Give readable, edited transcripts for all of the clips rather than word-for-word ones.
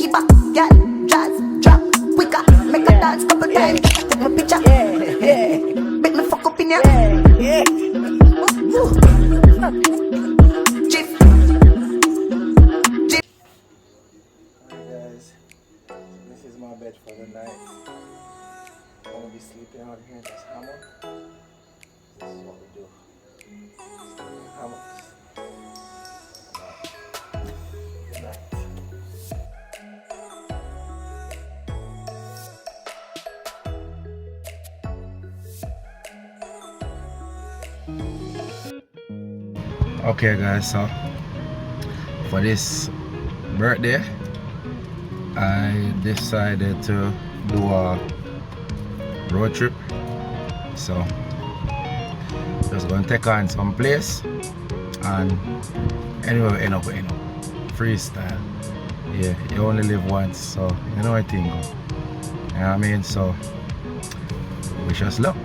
it back, girl. Jazz, drop, quicker. Make a dance couple times. Take my picture. Make me fuck up in ya. Chief. Alright guys, this is my bed for the night. I'm gonna be sleeping out here in this hammock. This is what we do. Sleep in hammocks. Good night. Okay guys, so for this birthday I decided to do a road trip, so just gonna take on some place and anywhere we end up freestyle. Yeah, you only live once, so you know what I think. You know what I mean? So wish us luck.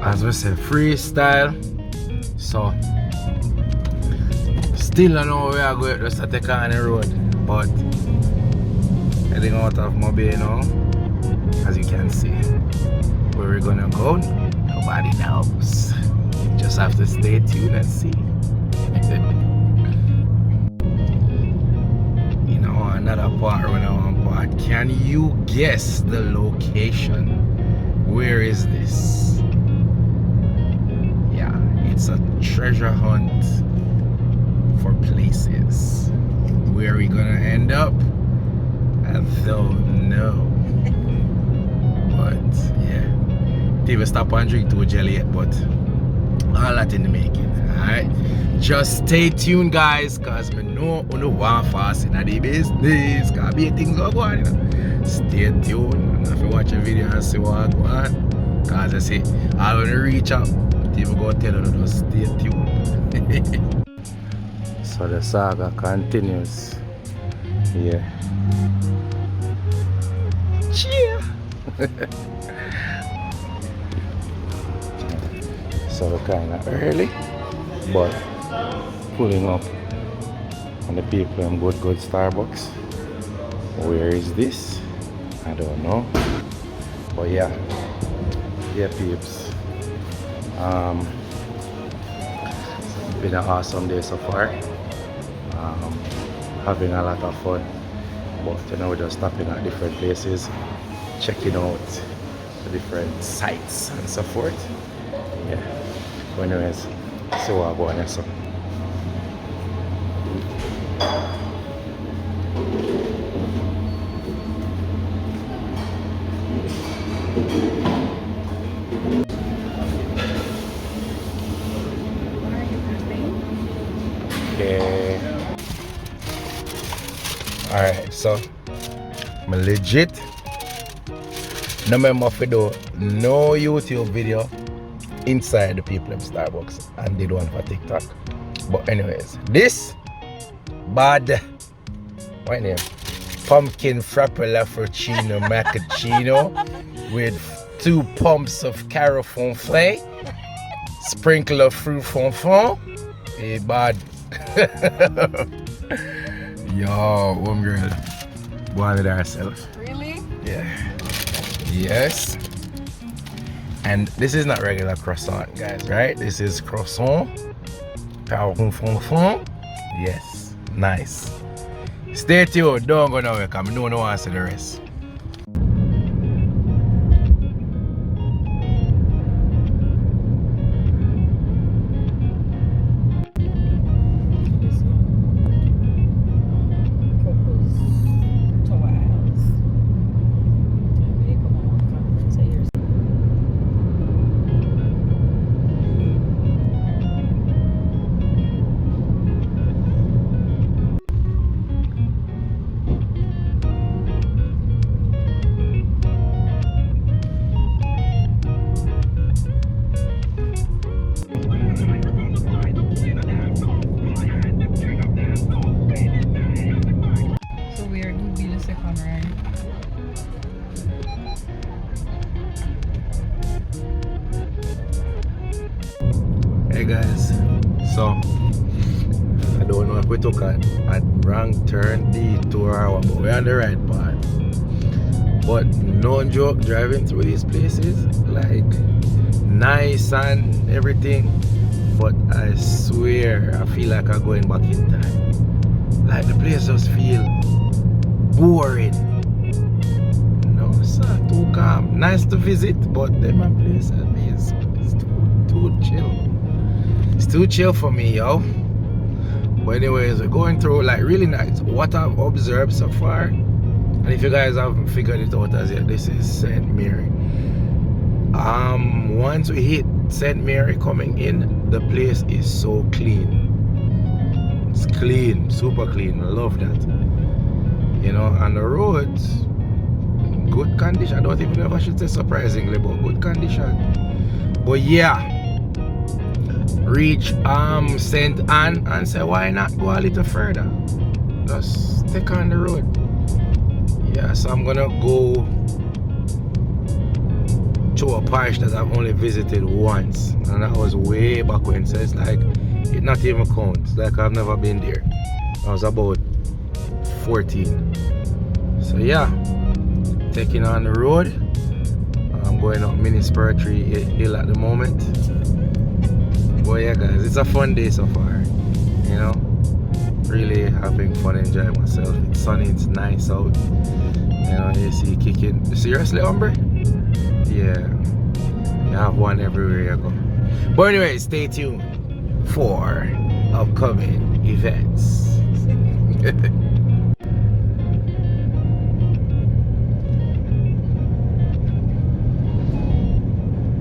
As we say, freestyle. So still I know we are going just to take on the road, but heading out of Mobile now, as you can see. Where we're gonna go, nobody knows. You just have to stay tuned and see. You know, another part when I want part. Can you guess the location? Where is this? It's a treasure hunt for places. Where are we gonna end up? I don't know. But yeah, TV stop and drink too jelly yet, but all that in the making. Alright, just stay tuned guys, cause me know you want fast in the business, cause be things go on, you know. Stay tuned and if you watch the video and see what go on, cause I say I wanna reach up. Even go tell you to stay tuned. So the saga continues. Yeah. Cheer. So we're kind of early, but pulling up on the people in good Starbucks. Where is this? I don't know. But yeah, peeps. It's been an awesome day so far. Having a lot of fun, but you know, we're just stopping at different places, checking out the different sites and so forth. Yeah. But anyways, see what I'm going on. So. Alright, so I'm legit no member for do no YouTube video inside the people in Starbucks and did one for TikTok. But anyways, this bad what name? Pumpkin frappella frappuccino macchiato with 2 pumps of carrot fonflay, sprinkle of fruit fonfon. Hey bad. Yo, one girl wanted herself. Really? Yeah. Yes. And this is not regular croissant, guys, right? This is croissant. Yes. Nice. Stay tuned. Don't go nowhere because I don't want to see the rest. Alright guys, so I don't know if we took a wrong turn detour or what, but we're on the right path. But no joke, driving through these places, like nice and everything, but I swear I feel like I'm going back in time. Like the place just feel boring. No sir, too calm. Nice to visit, but then my place is too chill. It's too chill for me, yo. But anyways, we're going through like really nice. What I've observed so far, and if you guys haven't figured it out as yet, this is St. Mary. Once we hit St. Mary coming in, the place is so clean. It's clean, super clean. I love that. You know, and the roads, good condition. I don't even know if I should say surprisingly, but good condition. But yeah, reach St. Anne and say why not go a little further? Just stick on the road. Yeah, so I'm gonna go to a parish that I've only visited once, and that was way back when, so it's like it not even counts. Like I've never been there. I was about 14. So yeah, taking on the road. I'm going up Mini Spiratory Hill at the moment. But yeah guys, it's a fun day so far. You know, really having fun, enjoying myself. It's sunny, it's nice out. You know, you see kicking. Seriously, Umbre? Yeah, you have one everywhere you go. But anyway, stay tuned for upcoming events.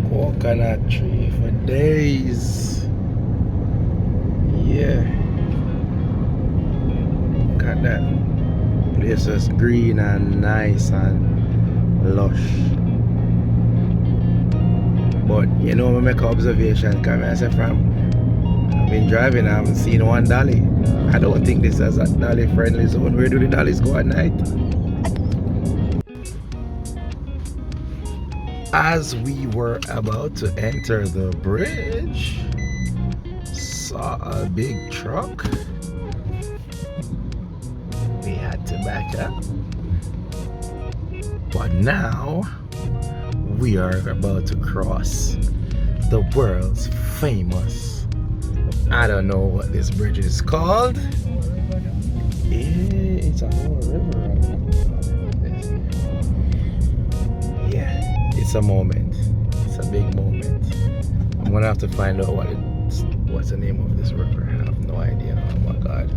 Coconut tree for days. Yeah, look at that. Place is green and nice and lush. But you know, I make an observation. Come here, I say, I've been driving, I haven't seen one dolly. I don't think this is a dolly friendly zone. Where do the dollies go at night? As we were about to enter the bridge, saw a big truck. We had to back up. But now we are about to cross the world's famous, I don't know what this bridge is called. It's a whole river. Yeah, it's a moment. It's a big moment. I'm gonna have to find out what's the name of this river. I have no idea. Oh my god,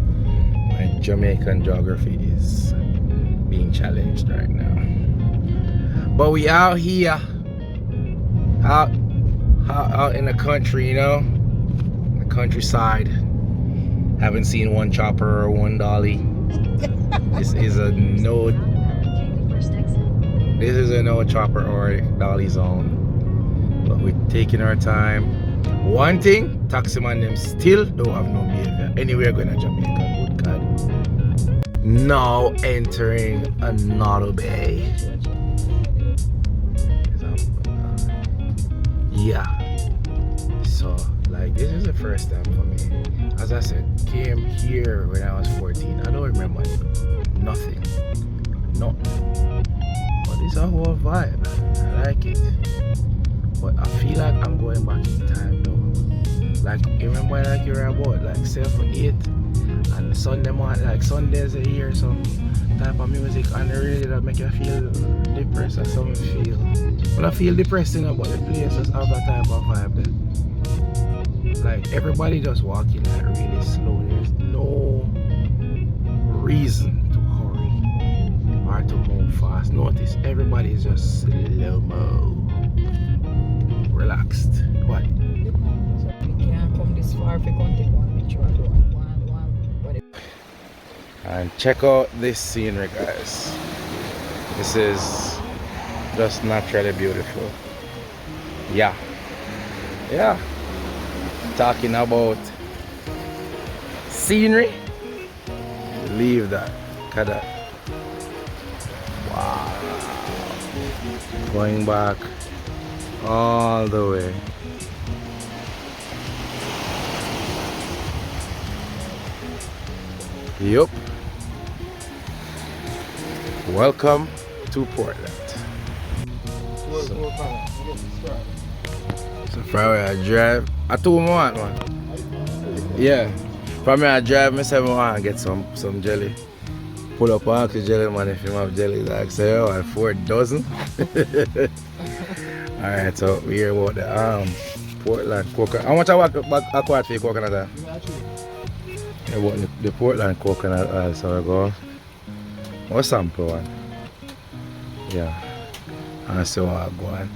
my Jamaican geography is being challenged right now. But we out here, out in the country, you know, the countryside. Haven't seen one chopper or one dolly. This is a no chopper or dolly zone. But we're taking our time. One thing, taximan them still don't have no behavior. Anyway, we're going to Jamaica, good God. Now entering another bay. Yeah. So, like, this is the first time for me. As I said, came here when I was 14. I don't remember nothing. But this is a whole vibe. I like it. But I feel like I'm going back in time though. Like, you remember like you were about like 7, 8 and Sunday morning, like Sundays you hear some type of music on the radio that make you feel depressed or something feel. But I feel depressed, you know, but the place just have that type of vibe that, like, everybody just walking like really slow. There's no reason to hurry or to move fast. Notice everybody is just slow-mo, relaxed. What? You can't come this far if you can't take one picture or do one. And check out this scenery, guys. This is just naturally beautiful. Yeah. Talking about scenery, leave that. Look at that. Wow. Going back all the way. Yup. Welcome to Portland. So from where I drive, I told him I want one. Yeah. From where I drive, I said I want to get some jelly. Pull up and ask the jelly man if you have jelly. Like say, oh, 4 dozen. Alright, so we hear about the Portland coconut. How much I walk back acquired for your coconut oil? Yeah, about the Portland coconut oil, so I go. What sample one? Yeah. And so I go on.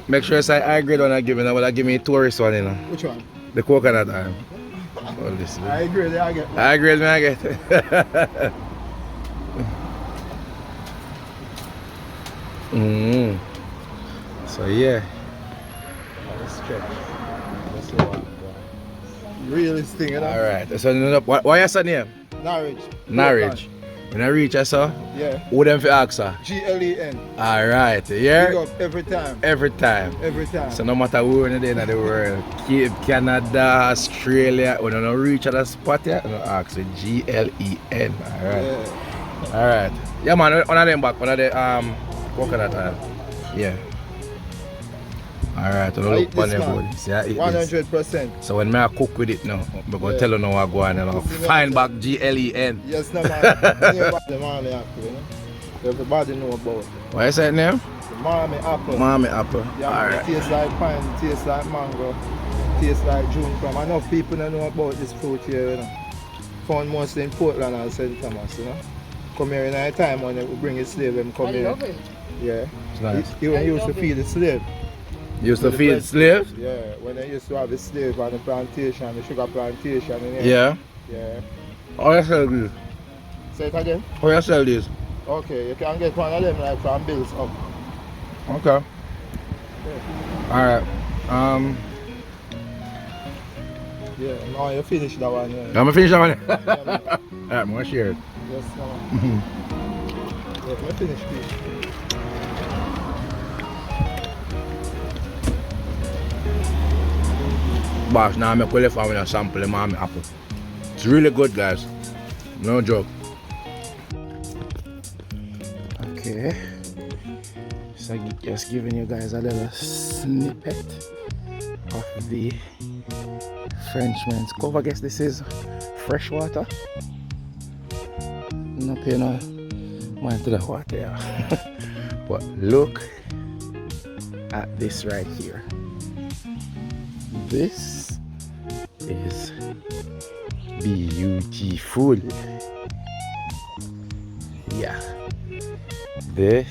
Make sure it's a high grade one I give me. Now, will I give me a tourist one, you know? Which one? The coconut oil. Well, this I agree, I get one. I agree, man, I get. So yeah. Let's check. Let's see what realist thing, you know? Alright, so why you say name? Norwich. Norwich. When I reach I saw, Yeah. who them for ask her? GLEN. Alright, Big yeah? up every time. Every time. Every time. So no matter where in the world, Cape, Canada, Australia, when you don't reach at a spot yet, you don't ask for GLEN. Alright. Yeah. Alright. Yeah man, one of them back, one of the coconut oil. Yeah. Alright, so I eat look on this, them man. food. See, I eat this. 100%. So when I cook with it now, I'm going to tell you now what go on and find back GLEN. Yes, no man. The mommy apple, you know? Everybody know about it. What is that name? The mommy apple. Mommy apple. Yeah, Alright. it tastes like pine, it tastes like mango, it tastes like June plum. Enough people don't know about this fruit here, you know. Found mostly in Portland and St. Thomas, you know. Come here in a time when they bring a slave, them come here. love it. Yeah. It's nice. Even used to feed the slave. Used to feed slaves? Yeah, when they used to have the slave on the plantation, the sugar plantation. In here. Yeah. Yeah. How you sell these? Say it again. How you sell these? Okay, you can get one of them like from bills up. Okay. Yeah. Alright. Yeah, now you finish that one. Yeah. I'm gonna finish that one. Yeah, Alright, I'm gonna share it. yes, no. Yeah, I finish this. Boss, now I'm going to find a sample of mommy apple. It's really good, guys. No joke. Okay. So just giving you guys a little snippet of the Frenchman's Cove. I guess this is fresh water. No pay no mind to the water, yeah. But look at this right here. This is beautiful. Yeah. This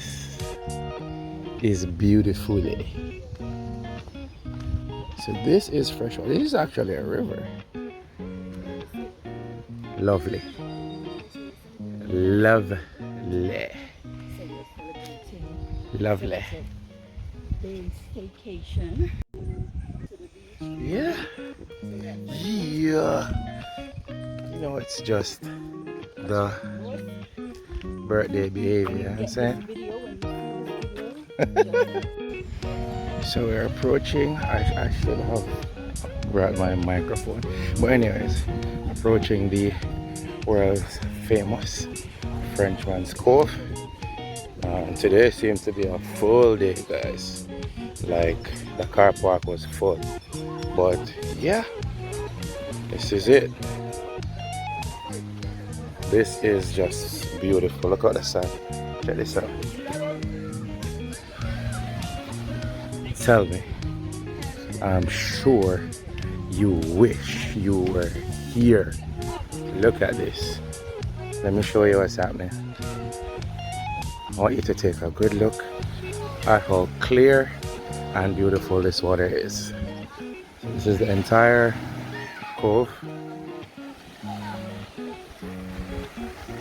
is beautiful. So this is fresh water. This is actually a river. Lovely. Lovely. Lovely. Vacation. Yeah. Yeah. You know, it's just the birthday behavior, you know what I'm saying? So we're approaching, I should have brought my microphone. But anyways, approaching the world's famous Frenchman's Cove. Today seems to be a full day, guys. Like the car park was full. But yeah, this is it. This is just beautiful. Look at the sun. Check this out. Tell me, I'm sure you wish you were here. Look at this. Let me show you what's happening. I want you to take a good look at how clear and beautiful this water is. So this is the entire cove.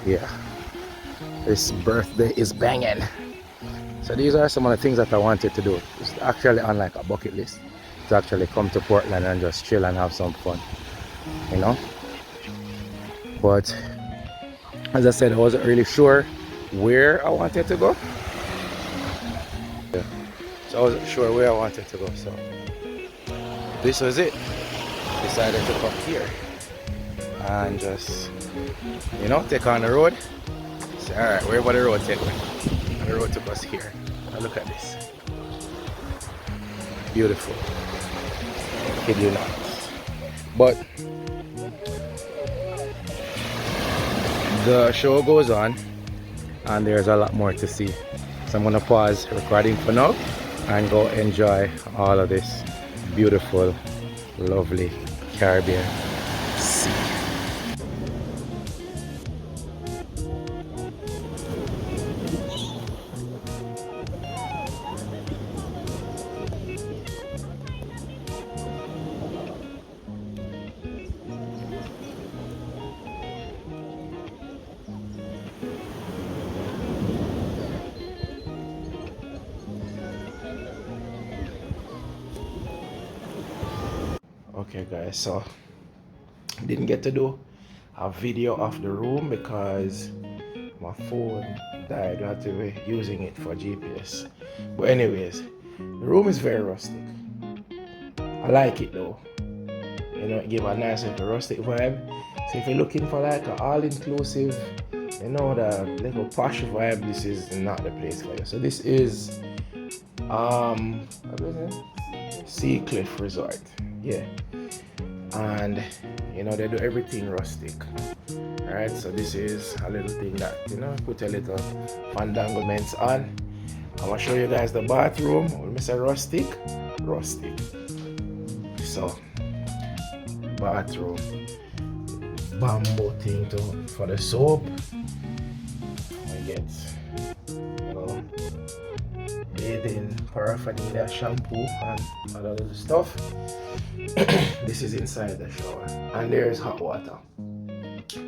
Yeah, this birthday is banging. So these are some of the things that I wanted to do. It's actually on like a bucket list to actually come to Portland and just chill and have some fun, you know. But as I said, I wasn't really sure where I wanted to go. Yeah. So I wasn't sure where I wanted to go. So this was it. Decided to come here and just you know, take on the road. So, alright, wherever the road take me. And the road took us here. Now look at this. Beautiful. Kid you not. But the show goes on and there's a lot more to see. So I'm gonna pause recording for now and go enjoy all of this beautiful, lovely Caribbean sea. Okay guys, so didn't get to do a video of the room because my phone died. I had to be using it for GPS. But anyways, the room is very rustic. I like it though. You know, it gives a nice little rustic vibe. So if you're looking for like an all-inclusive, you know, the little posh vibe, this is not the place for you. So this is what is it? Sea Cliff Resort. Yeah. And you know, they do everything rustic. Alright, so this is a little thing that, you know, put a little fandanglements on. I'm gonna show you guys the bathroom. When we say rustic, rustic. So bathroom, bamboo thing for the soap. I get, you know, bathing paraphernalia, shampoo and all of the stuff. This is inside the shower and there is hot water.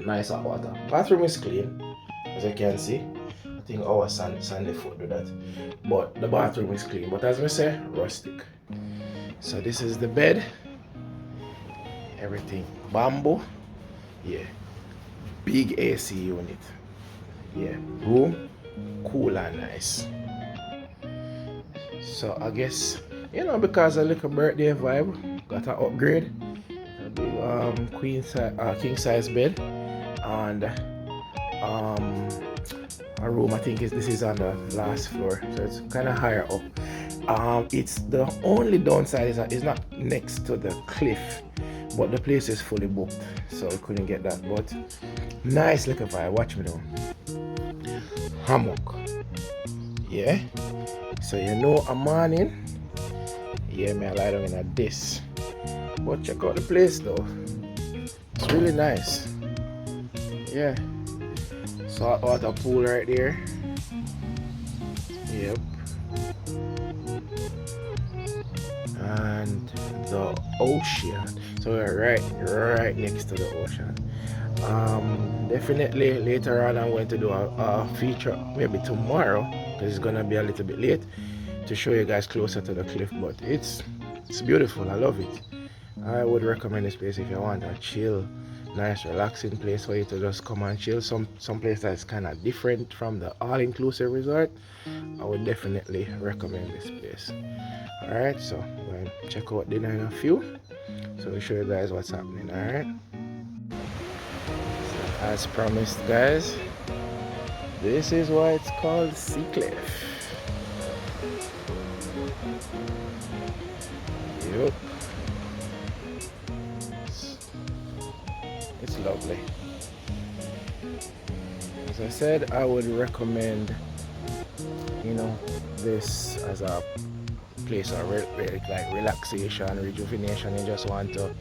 Nice hot water. Bathroom is clean, as you can see. I think our Sunday foot do that, but the bathroom is clean. But as we say, rustic. So this is the bed. Everything bamboo. Yeah. Big AC unit. Yeah. Room cool and nice. So I guess, you know, because a little birthday vibe, got an upgrade. A big king size bed and a room. I think this is on the last floor, so it's kind of higher up. It's the only downside is that it's not next to the cliff, but the place is fully booked, so we couldn't get that. But nice little vibe. Watch me now. Hammock. Yeah. So you know, a morning. Yeah, man, I lie down in this. But check out the place though. It's really nice. Yeah. Saltwater pool right there. Yep. And the ocean. So we're right next to the ocean. Definitely later on I'm going to do a feature, maybe tomorrow, because it's gonna be a little bit late, to show you guys closer to the cliff. But it's beautiful. I love it. I would recommend this place if you want a chill, nice, relaxing place for you to just come and chill. Some place that's kind of different from the all-inclusive resort. I would definitely recommend this place. Alright, so we'll check out dinner in a few, so we'll show you guys what's happening. Alright, so as promised guys, this is why it's called Sea Cliff. Yep. It's lovely. As I said, I would recommend, you know, this as a place of like relaxation, rejuvenation. You just want to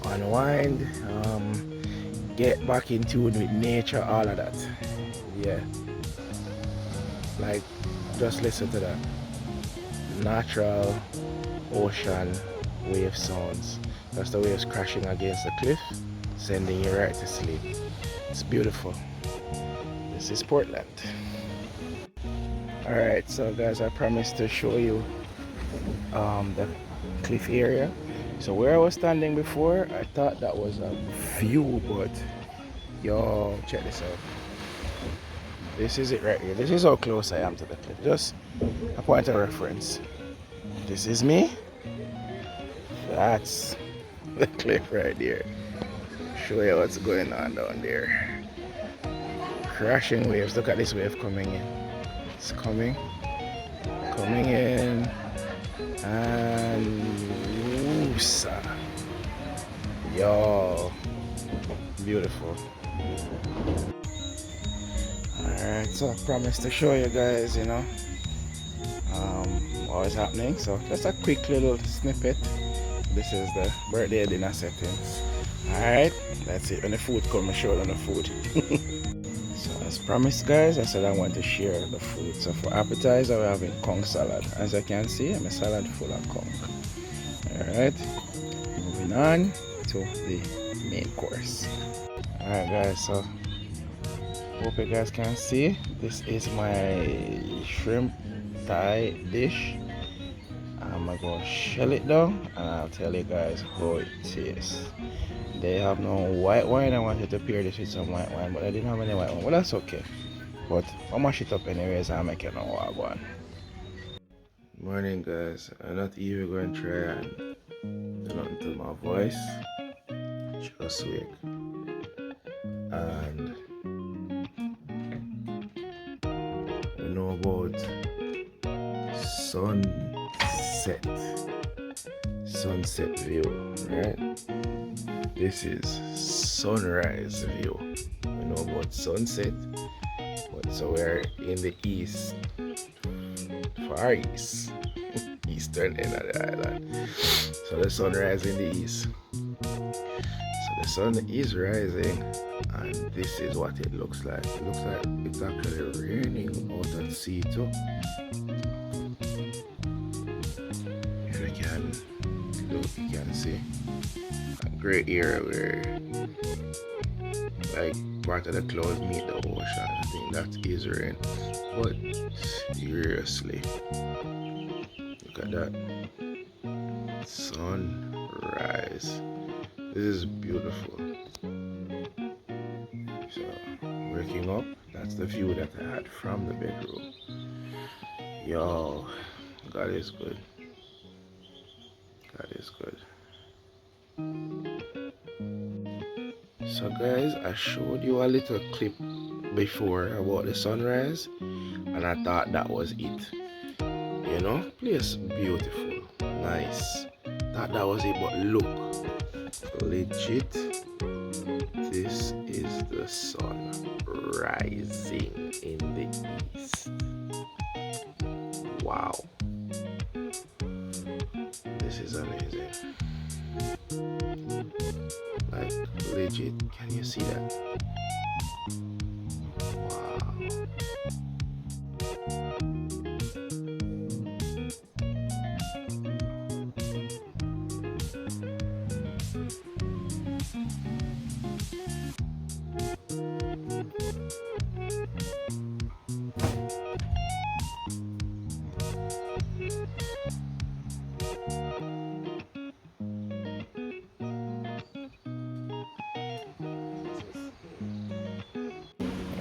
unwind, get back in tune with nature, all of that. Yeah, like just listen to that natural ocean wave sounds. That's the waves crashing against the cliff, sending you right to sleep. It's beautiful. This is Portland. Alright, so guys, I promised to show you the cliff area. So where I was standing before, I thought that was a view, but yo, check this out. This is it right here. This is how close I am to the cliff. Just a point of reference. This is me. That's the cliff right there. show you what's going on down there. Crashing waves. Look at this wave coming in. It's coming in, and woosa. Yo, beautiful. Alright, so I promised to show you guys, you know, what is happening. So just a quick little snippet. This is the birthday dinner settings. Alright, that's it. When the food comes, I show you the food. So as promised, guys, I said I want to share the food. So for appetizer, we're having conch salad. As you can see, I'm a salad full of conch. Alright, moving on to the main course. Alright guys, so hope you guys can see. This is my shrimp Thai dish. I'm gonna shell it down and I'll tell you guys how it tastes. They have no white wine. I wanted to pair this with some white wine, but I didn't have any white wine. Well, that's okay. But I'll mash it up anyways and make it know what I want. Morning guys. I'm not even going to try and do nothing to my voice. Just wake. And we know about sunset view, right? This is sunrise view. We know about sunset, but so we're in the east, far east, eastern end of the island. So the sunrise in the east. So the sun is rising, and this is what it looks like. It looks like it's actually raining out at sea too. If you can look, you can see a great area where like part of the clouds meet the ocean. I think that is rain. But seriously, look at that sunrise. This is beautiful. So waking up, that's the view that I had from the bedroom. Yo, God is good. God is good. So guys, I showed you a little clip before about the sunrise, and I thought that was it. You know, place beautiful, nice. Thought that was it, but look, legit, this is the sun rising in the east. Wow, this is amazing. Like legit, can you see that? Wow.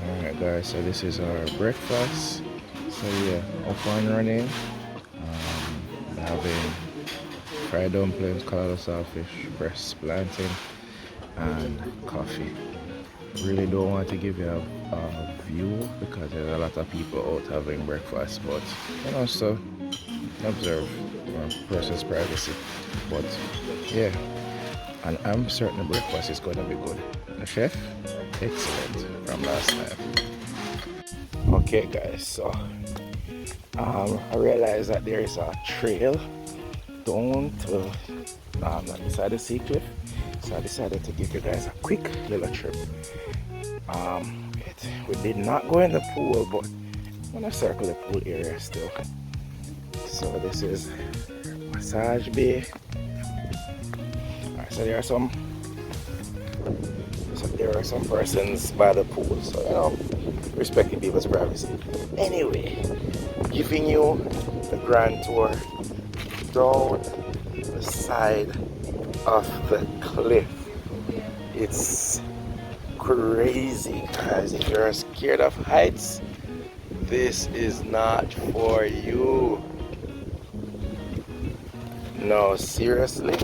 Alright guys, so this is our breakfast. So yeah, up and running. Having fried dumplings, colorless saltfish, breast plantain, and coffee. Really don't want to give you a view because there's a lot of people out having breakfast, but you know, so observe person's privacy. But yeah, and I'm certain the breakfast is going to be good. The chef, excellent from last time. Okay guys, so I realized that there is a trail down to inside the sea cliff, so I decided to give you guys a quick little trip. We did not go in the pool, but I'm gonna circle the pool area still. So this is massage bay. Alright, so there are some persons by the pool, so you know, respecting people's privacy. Anyway, giving you the grand tour down the side of the cliff. It's crazy, guys. If you're scared of heights, this is not for you. No, seriously.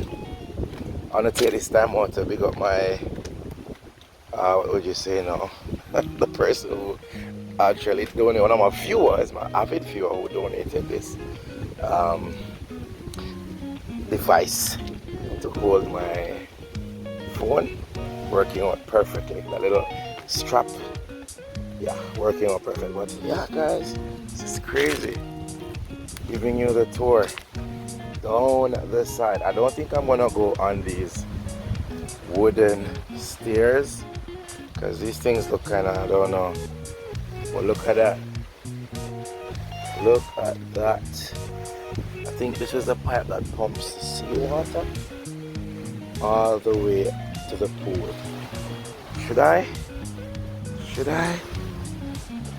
I'm gonna take this time out to big up my what would you say now? The person who actually donated, one of my viewers, my avid viewer who donated this device to hold my phone, working out perfectly. The little strap, yeah, working out perfect. But yeah, guys, this is crazy. Giving you the tour down the side. I don't think I'm gonna go on these wooden stairs because these things look kind of, I don't know. But look at that. Look at that. I think this is the pipe that pumps the seawater all the way to the pool. Should I?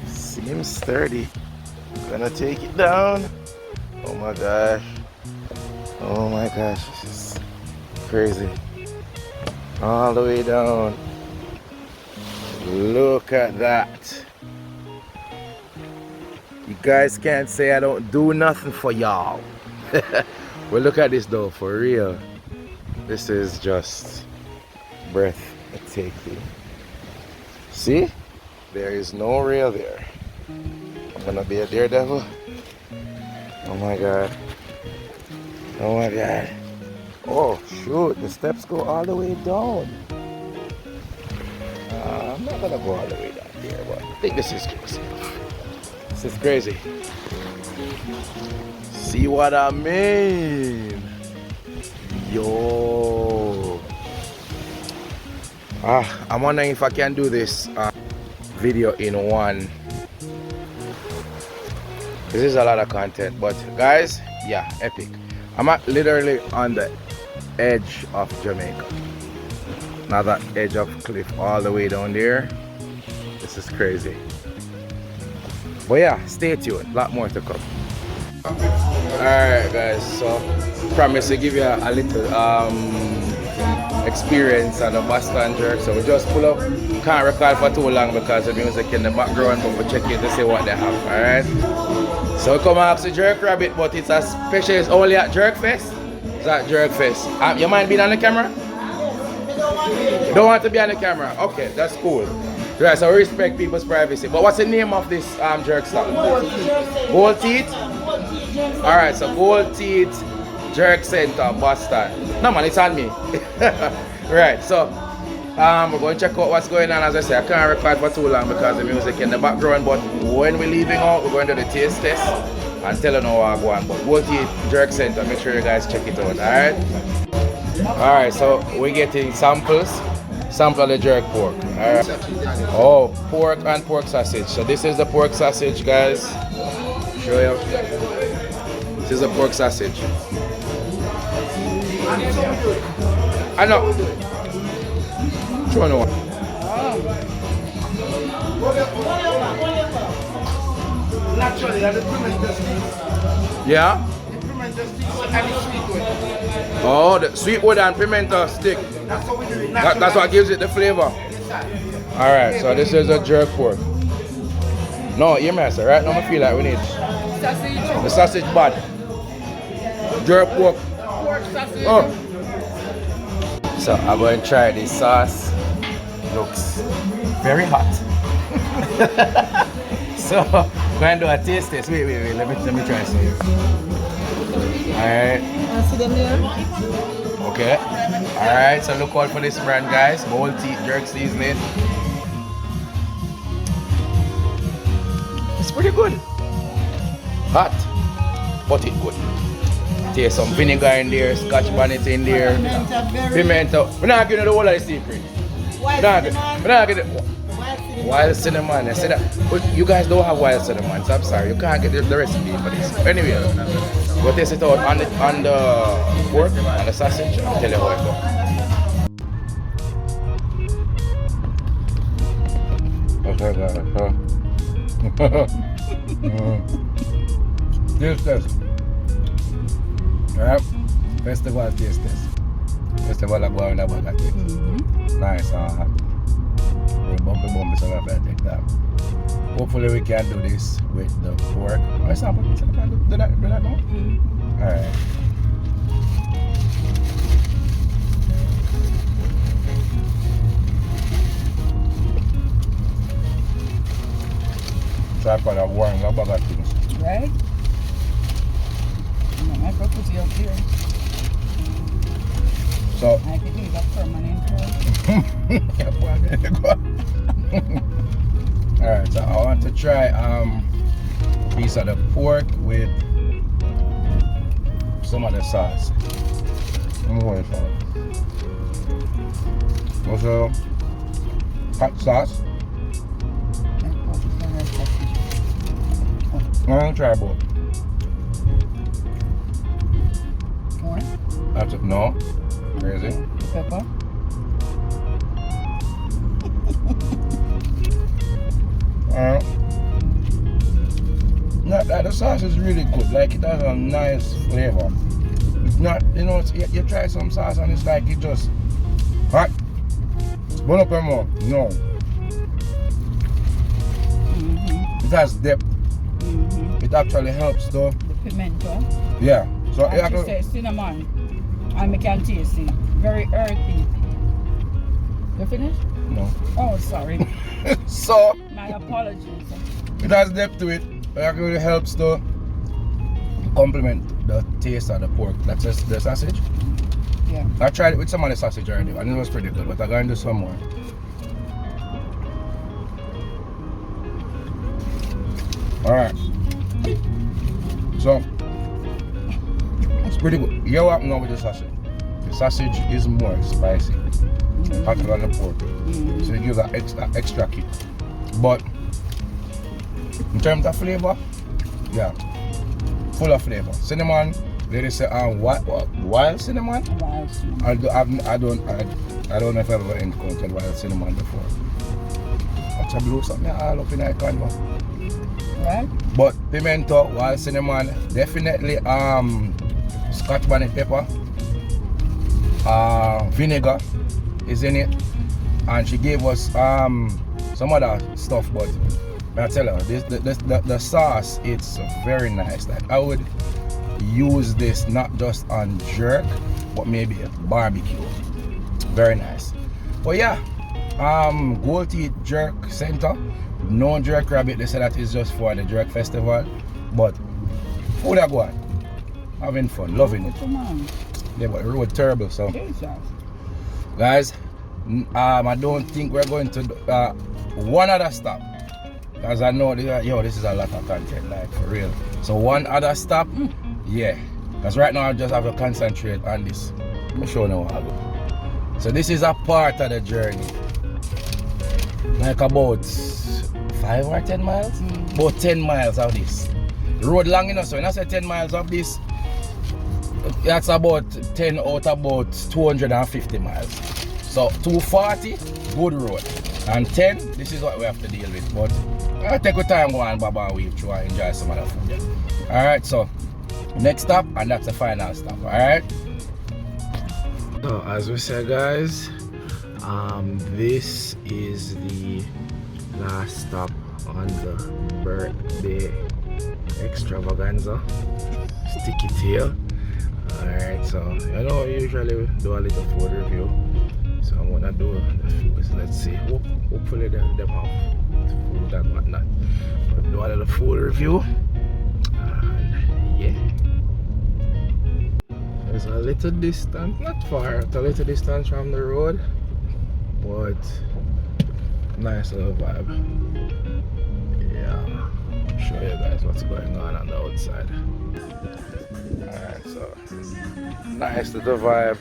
Seems sturdy. Gonna take it down. Oh my gosh. Oh my gosh, this is crazy. All the way down. Look at that. You guys can't say I don't do nothing for y'all. Well, look at this though, for real. This is just breathtaking. See? There is no rail there. I'm gonna be a daredevil. Oh my god. Oh my god. Oh shoot, the steps go all the way down. I'm not gonna go all the way down there, but I think this is crazy. This is crazy. See what I mean? Yo. I'm wondering if I can do this video in one. This is a lot of content, but guys, yeah, epic. I'm literally on the edge of Jamaica. Now that edge of cliff all the way down there. This is crazy. But yeah, stay tuned. A lot more to come. Alright guys, so promise to give you a little experience on the Boston jerk. So we just pull up. Can't record for too long because the music in the background, but we check it to see what they have. Alright. So we come and ask the Jerk Rabbit, but it's a special, it's only at Jerk Fest. It's at Jerk Fest. You mind being on the camera? You don't want to be on the camera? Okay, that's cool. Right, so we respect people's privacy. But what's the name of this jerk stop? Gold Teeth? Alright, so Gold Teeth Jerk Center, Boston. No man, it's on me. Right, so we're going to check out what's going on. As I say, I can't record for too long because the music in the background, but when we're leaving out, we're going to do the taste test and tell you how I go on. But Gold Teeth Jerk Center, make sure you guys check it out, alright? Alright, so we're getting samples. Sample of the jerk pork. Alright. Oh, pork and pork sausage. So this is the pork sausage, guys. Show you. This is the pork sausage. I know. Show no one. Yeah. Oh, the sweet wood and pimento stick. That's what gives it the flavor. Alright, so this is a jerk pork. No, you master, right now I feel like we need the sausage bad. Jerk pork. Oh. So I'm going to try this sauce. Looks very hot. So I'm going to do a taste test. Wait, let me try some. Alright. Okay. Alright, so look out for this brand, guys. Gold Teeth Jerk Seasoning. It's pretty good. Hot, but it's good. Taste some vinegar in there, scotch bonnet in there, pimento. We're not giving the whole of the secret. We're not giving it. Wild cinnamon. I said that. But you guys don't have wild cinnamon, so I'm sorry. You can't get the recipe for this. Anyway, go taste it out on the pork, on the sausage, and tell you how it goes. Taste test. Alright? Festival taste test. Festival of going about that. Nice and hot. Bumpy, so I'm going to take that. Hopefully we can do this with the pork. Oh, it's not do that now? Alright. for the one bag of things. Right? I could put it up here. So I could leave a permanent alright, so I want to try a piece of the pork with some of the sauce. I'm going for it. Also, hot sauce. I'm gonna try both. More? That's it. No. Crazy. Pepper? Not that the sauce is really good. Like it has a nice flavor. It's not, you know, you try some sauce and it's like it just hot. Burn up your mouth. No. It has depth. It actually helps though. The pimento. Yeah. So I have to say cinnamon. And I can taste it. Very earthy. You finished? No. Oh, sorry. So My apologies. it has depth to it. It actually helps to complement the taste of the pork. That's just the sausage. Yeah. I tried it with some of the sausage already and it was pretty good, but I'm going to do some more. Alright. So it's pretty good. You know what now with the sausage? The sausage is more spicy. Hotter than the pork. So it gives an extra kick. But in terms of flavor, yeah, full of flavor. Cinnamon, they say wild cinnamon. Wild cinnamon. I don't know if I've ever encountered wild cinnamon before. That's a blue something all up in that canvas. Right? But pimento, wild cinnamon, definitely Scotch bonnet pepper, vinegar is in it, and she gave us some other stuff, but I tell her the sauce, it's very nice. Like I would use this not just on jerk, but maybe a barbecue. Very nice. But yeah, Gold Teeth Jerk Center. No jerk rabbit. They say that is just for the jerk festival, but food are good. Having fun, loving it. Come on. Yeah, but the road terrible. So Jesus. guys, I don't think we're going to one other stop, because I know this is a lot of content, like for real. So one other stop, yeah, because right now I just have to concentrate on this. Let me show you what I go. So this is a part of the journey, like about 5 or 10 miles, about 10 miles of this. The road long enough, so when I say 10 miles of this, that's about 10 out about 250 miles. So 240, good road. And 10, this is what we have to deal with. But I'll take our time go on Baba Weave through and enjoy some other food. Yeah. Alright, so next stop, and that's the final stop. Alright. So as we said, guys, this is the last stop on the birthday extravaganza. Sticky tail. Alright, so you know we usually do a little food review. So I'm gonna do the food. Let's see. Hopefully them have food and whatnot. But do a little food review. And yeah. There's a little distance, not far, it's a little distance from the road. But nice little vibe. Yeah. I'll show you guys what's going on the outside. Alright, so nice little vibe.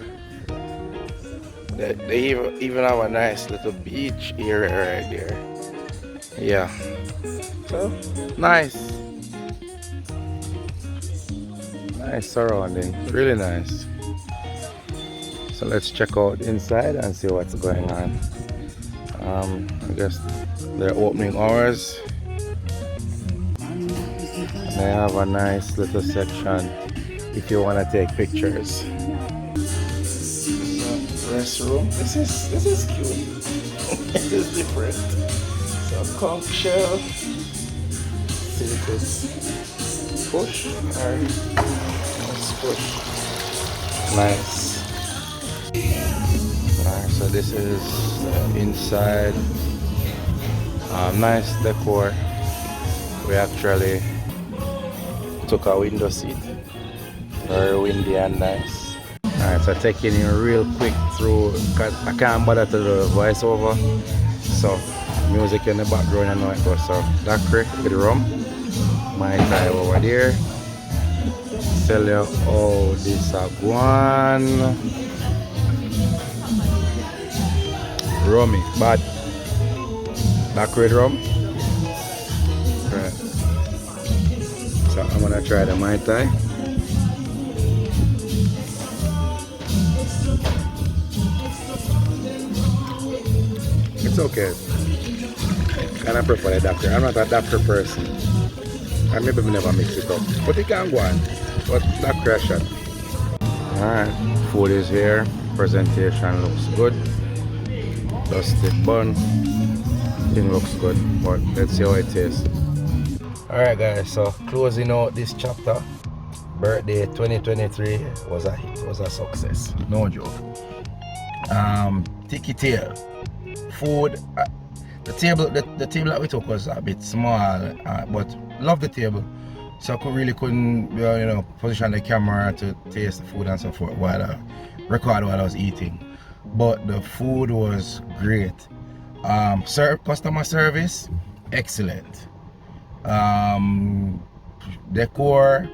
They even have a nice little beach area right there. Yeah. So nice. Nice surrounding. Really nice. So let's check out inside and see what's going on. I guess they're opening hours. They have a nice little section if you want to take pictures. Restroom. This is cute. It is different. So conch shell. See if it's push or let's push. Nice. Alright, so this is the inside. Nice decor. We actually took a window seat. Very windy and nice. Alright, so taking you real quick through, because I can't bother to do the voiceover. So, music in the background and how it goes. So, daiquiri with rum. My tie over there. Tell you how this a gone. Rummy, but daiquiri rum. Right. So, I'm gonna try the Mai Tai. It's okay. And I prefer the doctor. I'm not a doctor person. I maybe never mix it up. But it can go on. But doctor a shot. Alright. Food is here. Presentation looks good. Dusted bun. Thing looks good. But let's see how it tastes. Alright guys, so closing out this chapter. Birthday 2023 was a hit, was a success. No joke. Tiki tail. Food, the table that we took was a bit small, but love the table, so I couldn't position the camera to taste the food and so forth while I record while I was eating. But the food was great. Customer service excellent. Decor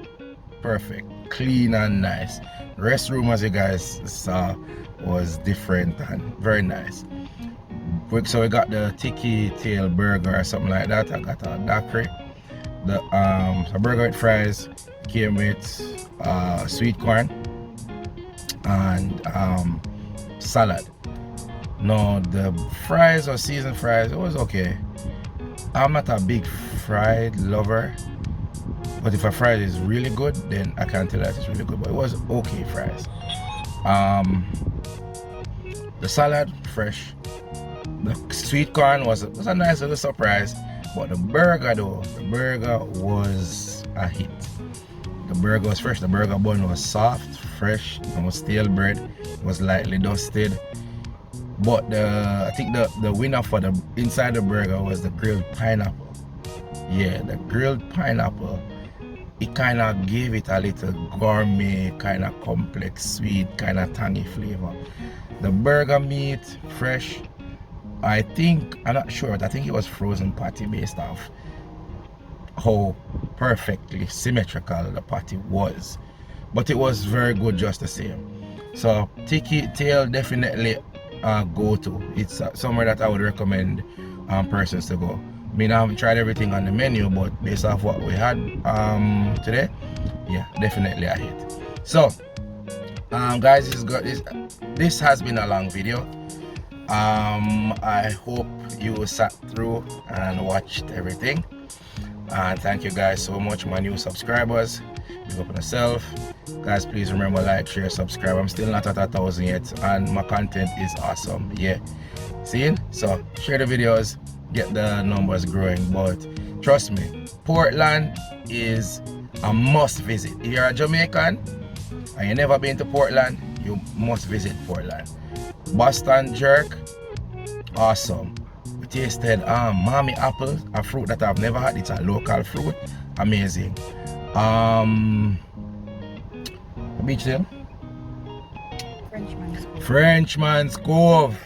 perfect, clean and nice. Restroom, as you guys saw, was different and very nice. So we got the tiki tail burger or something like that. I got a daiquiri. The a burger with fries, came with sweet corn and salad. No, the fries or seasoned fries, it was okay. I'm not a big fried lover, but if a fry is really good, then I can tell that it's really good. But it was okay fries. The salad fresh. The sweet corn was a nice little surprise, but the burger though, the burger was a hit. The burger was fresh, the burger bun was soft, fresh, no stale bread, was lightly dusted. But I think the winner for the inside the burger was the grilled pineapple. Yeah, the grilled pineapple, it kind of gave it a little gourmet, kind of complex, sweet, kind of tangy flavor. The burger meat, fresh. I'm not sure, but I think it was frozen patty based off how perfectly symmetrical the patty was. But it was very good just the same. So tiki tail definitely go to. It's somewhere that I would recommend persons to go. I mean, I haven't tried everything on the menu, but based off what we had today, yeah, definitely a hit. So guys, this has been a long video. I hope you sat through and watched everything, and thank you guys so much, my new subscribers. Big up on yourself guys. Please remember, like, share, subscribe. I'm still not at 1,000 yet, and my content is awesome. Yeah, see, so share the videos, get the numbers growing. But trust me, Portland is a must visit. If you're a Jamaican and you never been to Portland, you must visit Portland. Boston jerk, awesome. We tasted mommy apple, a fruit that I've never had. It's a local fruit, amazing. Beach name? Frenchman's Cove.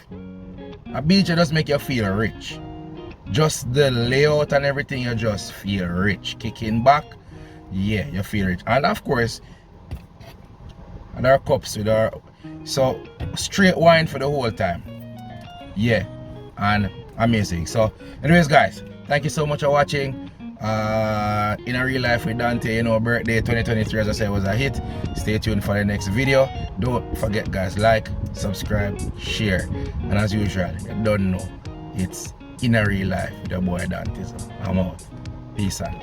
A beach that just make you feel rich. Just the layout and everything, you just feel rich. Kicking back, yeah, you feel rich. And of course, and our cups with our, so straight wine for the whole time. Yeah, and amazing. So anyways guys, thank you so much for watching. In a real life with Donte, you know, birthday 2023, as I said, was a hit. Stay tuned for the next video. Don't forget guys, like, subscribe, share, and as usual, you don't know, it's in a real life with your boy Donte. So I'm out. Peace out.